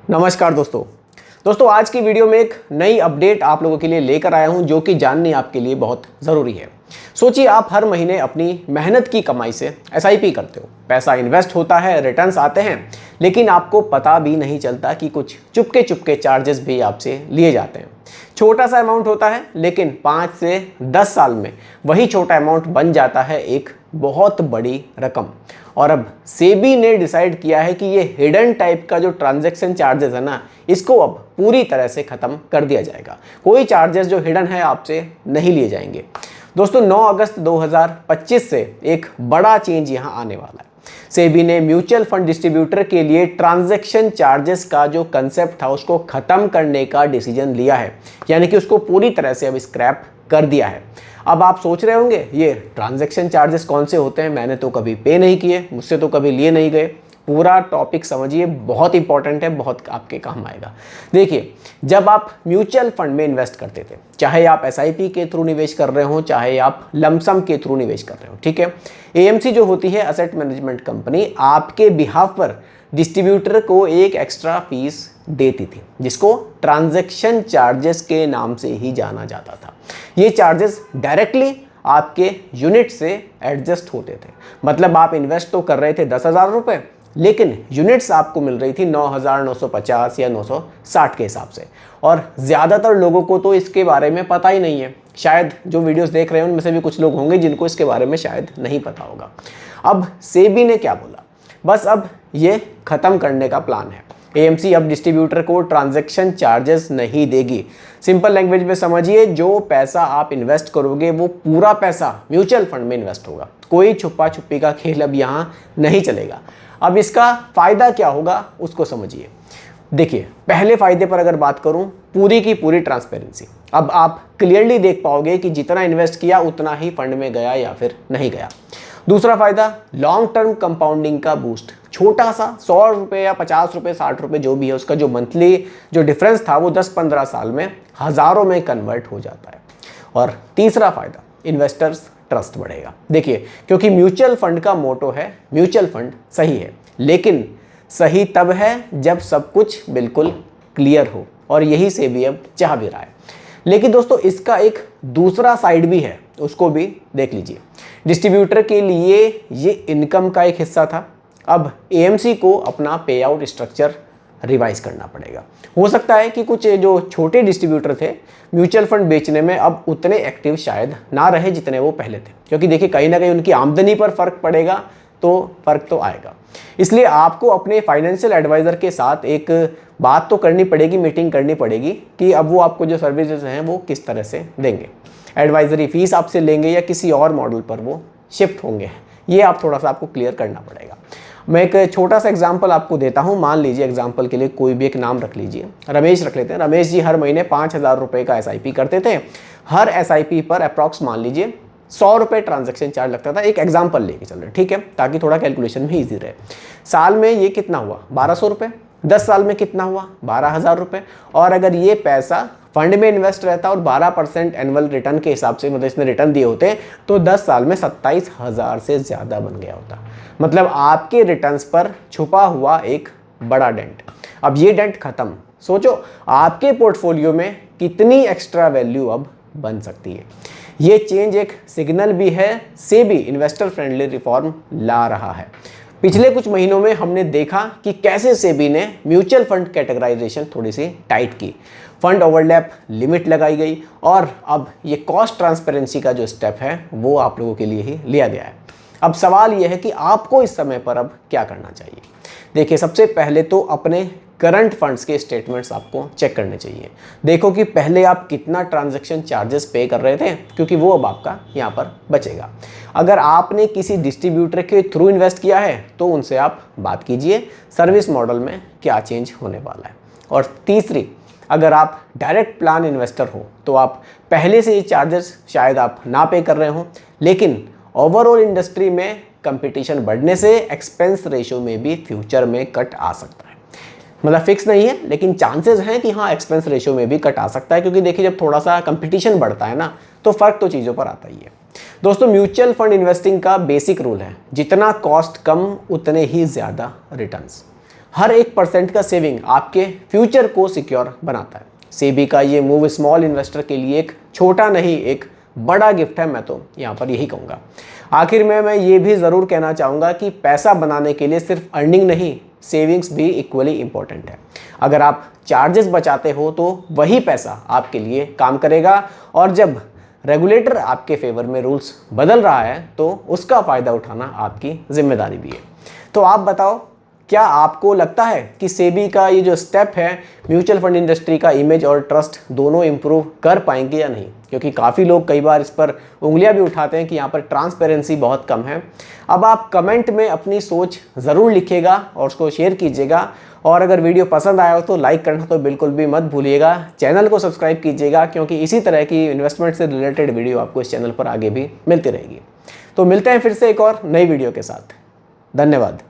नमस्कार दोस्तों आज की वीडियो में एक नई अपडेट आप लोगों के लिए लेकर आया हूं जो कि जाननी आपके लिए बहुत ज़रूरी है। सोचिए आप हर महीने अपनी मेहनत की कमाई से एसआईपी करते हो, पैसा इन्वेस्ट होता है, रिटर्न्स आते हैं, लेकिन आपको पता भी नहीं चलता कि कुछ चुपके चुपके चार्जेस भी आपसे लिए जाते हैं। छोटा सा अमाउंट होता है लेकिन 5 से 10 साल में वही छोटा अमाउंट बन जाता है एक बहुत बड़ी रकम। और अब सेबी ने डिसाइड किया है कि ये हिडन टाइप का जो ट्रांजैक्शन चार्जेस है ना, इसको अब पूरी तरह से ख़त्म कर दिया जाएगा। कोई चार्जेस जो हिडन है आपसे नहीं लिए जाएंगे। दोस्तों 9 अगस्त 2025 से एक बड़ा चेंज यहाँ आने वाला है। सेबी ने म्यूचुअल फंड डिस्ट्रीब्यूटर के लिए ट्रांजैक्शन चार्जेस का जो कंसेप्ट था उसको ख़त्म करने का डिसीजन लिया है, यानी कि उसको पूरी तरह से अब स्क्रैप कर दिया है। अब आप सोच रहे होंगे ये ट्रांजैक्शन चार्जेस कौन से होते हैं, मैंने तो कभी पे नहीं किए, मुझसे तो कभी लिए नहीं गए। पूरा टॉपिक समझिए, बहुत इंपॉर्टेंट है, बहुत आपके काम आएगा। देखिए, जब आप म्यूचुअल फंड में इन्वेस्ट करते थे, चाहे आप एसआईपी के थ्रू निवेश कर रहे हो, चाहे आप लमसम के थ्रू निवेश कर रहे हो, ठीक है, एएमसी जो होती है एसेट मैनेजमेंट कंपनी, आपके बिहाफ पर डिस्ट्रीब्यूटर को एक एक्स्ट्रा फीस देती थी जिसको ट्रांजैक्शन चार्जेस के नाम से ही जाना जाता था। ये चार्जेस डायरेक्टली आपके यूनिट से एडजस्ट होते थे। मतलब आप इन्वेस्ट तो कर रहे थे 10,000 रुपये, लेकिन यूनिट्स आपको मिल रही थी 9,950 या 960 के हिसाब से। और ज़्यादातर लोगों को तो इसके बारे में पता ही नहीं है। शायद जो वीडियोस देख रहे हैं उनमें से भी कुछ लोग होंगे जिनको इसके बारे में शायद नहीं पता होगा। अब सेबी ने क्या बोला, बस अब ये ख़त्म करने का प्लान है। एएमसी अब डिस्ट्रीब्यूटर को ट्रांजैक्शन चार्जेस नहीं देगी। सिंपल लैंग्वेज में समझिए, जो पैसा आप इन्वेस्ट करोगे वो पूरा पैसा म्यूचुअल फंड में इन्वेस्ट होगा। कोई छुपा छुपी का खेल अब यहाँ नहीं चलेगा। अब इसका फ़ायदा क्या होगा उसको समझिए। देखिए, पहले फ़ायदे पर अगर बात करूँ, पूरी की पूरी ट्रांसपेरेंसी। अब आप क्लियरली देख पाओगे कि जितना इन्वेस्ट किया उतना ही फंड में गया या फिर नहीं गया। दूसरा फ़ायदा, लॉन्ग टर्म कंपाउंडिंग का बूस्ट। छोटा सा 100 रुपये या 50 रुपये 60 रुपये जो भी है, उसका जो मंथली जो डिफरेंस था वो 10-15 साल में हज़ारों में कन्वर्ट हो जाता है। और तीसरा फ़ायदा, इन्वेस्टर्स ट्रस्ट बढ़ेगा। देखिए, क्योंकि म्यूचुअल फंड का मोटो है म्यूचुअल फंड सही है, लेकिन सही तब है जब सब कुछ बिल्कुल क्लियर हो, और यही सेबी अब चाह भी रहा है। लेकिन दोस्तों इसका एक दूसरा साइड भी है, उसको भी देख लीजिए। डिस्ट्रीब्यूटर के लिए ये इनकम का एक हिस्सा था, अब एएमसी को अपना पे आउट स्ट्रक्चर रिवाइज करना पड़ेगा। हो सकता है कि कुछ जो छोटे डिस्ट्रीब्यूटर थे म्यूचुअल फंड बेचने में अब उतने एक्टिव शायद ना रहे जितने वो पहले थे, क्योंकि देखिए कहीं ना कहीं उनकी आमदनी पर फ़र्क पड़ेगा, तो फ़र्क तो आएगा। इसलिए आपको अपने फाइनेंशियल एडवाइज़र के साथ एक बात तो करनी पड़ेगी, मीटिंग करनी पड़ेगी कि अब वो आपको जो सर्विसेज हैं वो किस तरह से देंगे। एडवाइजरी फ़ीस आपसे लेंगे या किसी और मॉडल पर वो शिफ्ट होंगे, ये आप थोड़ा सा आपको क्लियर करना पड़ेगा। मैं एक छोटा सा एग्जांपल आपको देता हूं। मान लीजिए एग्जांपल के लिए कोई भी एक नाम रख लीजिए, रमेश रख लेते हैं। रमेश जी हर महीने 5,000 रुपये का एसआईपी करते थे। हर एसआईपी पर अप्रॉक्स मान लीजिए 100 रुपये ट्रांजैक्शन चार्ज लगता था। एक एग्जाम्पल लेके चल रहे, ठीक है, ताकि थोड़ा कैलकुलेशन भी ईजी रहे। साल में ये कितना हुआ, 1,200 रुपये। 10 साल में कितना हुआ, 12,000 रुपये। और अगर ये पैसा फंड में इन्वेस्ट रहता और 12% एनुअल रिटर्न के हिसाब से, मतलब इसने रिटर्न दिए होते, तो 10 साल में 27,000 से ज़्यादा बन गया होता। मतलब आपके रिटर्न्स पर छुपा हुआ एक बड़ा डेंट। अब ये डेंट खत्म। सोचो आपके पोर्टफोलियो में कितनी एक्स्ट्रा वैल्यू अब बन सकती है। ये चेंज एक सिग्नल भी है, सेबी इन्वेस्टर फ्रेंडली रिफॉर्म ला रहा है। पिछले कुछ महीनों में हमने देखा कि कैसे सेबी ने म्यूचुअल फंड कैटेगराइजेशन थोड़ी सी टाइट की, फंड ओवरलैप लिमिट लगाई गई, और अब ये कॉस्ट ट्रांसपेरेंसी का जो स्टेप है वो आप लोगों के लिए ही लिया गया है। अब सवाल ये है कि आपको इस समय पर अब क्या करना चाहिए। देखिए, सबसे पहले तो अपने करंट फंड्स के स्टेटमेंट्स आपको चेक करने चाहिए। देखो कि पहले आप कितना ट्रांजैक्शन चार्जेस पे कर रहे थे, क्योंकि वो अब आपका यहाँ पर बचेगा। अगर आपने किसी डिस्ट्रीब्यूटर के थ्रू इन्वेस्ट किया है तो उनसे आप बात कीजिए सर्विस मॉडल में क्या चेंज होने वाला है। और तीसरी, अगर आप डायरेक्ट प्लान इन्वेस्टर हो तो आप पहले से ये चार्जेस शायद आप ना पे कर रहे हो, लेकिन ओवरऑल इंडस्ट्री में कंपटीशन बढ़ने से एक्सपेंस रेशियो में भी फ्यूचर में कट आ सकता है। मतलब फिक्स नहीं है, लेकिन चांसेस हैं कि हाँ एक्सपेंस रेशियो में भी कट आ सकता है, क्योंकि देखिए जब थोड़ा सा कंपटीशन बढ़ता है ना, तो फ़र्क तो चीज़ों पर आता ही है। दोस्तों, म्यूचुअल फंड इन्वेस्टिंग का बेसिक रूल है, जितना कॉस्ट कम उतने ही ज़्यादा रिटर्न्स। हर 1% का सेविंग आपके फ्यूचर को सिक्योर बनाता है। सेबी का ये मूव स्मॉल इन्वेस्टर के लिए एक छोटा नहीं, एक बड़ा गिफ्ट है, मैं तो यहाँ पर यही कहूँगा। आखिर में मैं ये भी ज़रूर कहना चाहूँगा कि पैसा बनाने के लिए सिर्फ अर्निंग नहीं, सेविंग्स भी इक्वली इम्पोर्टेंट है। अगर आप चार्जेस बचाते हो तो वही पैसा आपके लिए काम करेगा, और जब रेगुलेटर आपके फेवर में रूल्स बदल रहा है तो उसका फ़ायदा उठाना आपकी जिम्मेदारी भी है। तो आप बताओ, क्या आपको लगता है कि सेबी का ये जो स्टेप है म्यूचुअल फंड इंडस्ट्री का इमेज और ट्रस्ट दोनों इंप्रूव कर पाएंगे या नहीं? क्योंकि काफ़ी लोग कई बार इस पर उंगलियां भी उठाते हैं कि यहाँ पर ट्रांसपेरेंसी बहुत कम है। अब आप कमेंट में अपनी सोच ज़रूर लिखिएगा और उसको शेयर कीजिएगा, और अगर वीडियो पसंद आया हो तो लाइक करना तो बिल्कुल भी मत भूलिएगा। चैनल को सब्सक्राइब कीजिएगा, क्योंकि इसी तरह की इन्वेस्टमेंट से रिलेटेड वीडियो आपको इस चैनल पर आगे भी मिलती रहेगी। तो मिलते हैं फिर से एक और नई वीडियो के साथ। धन्यवाद।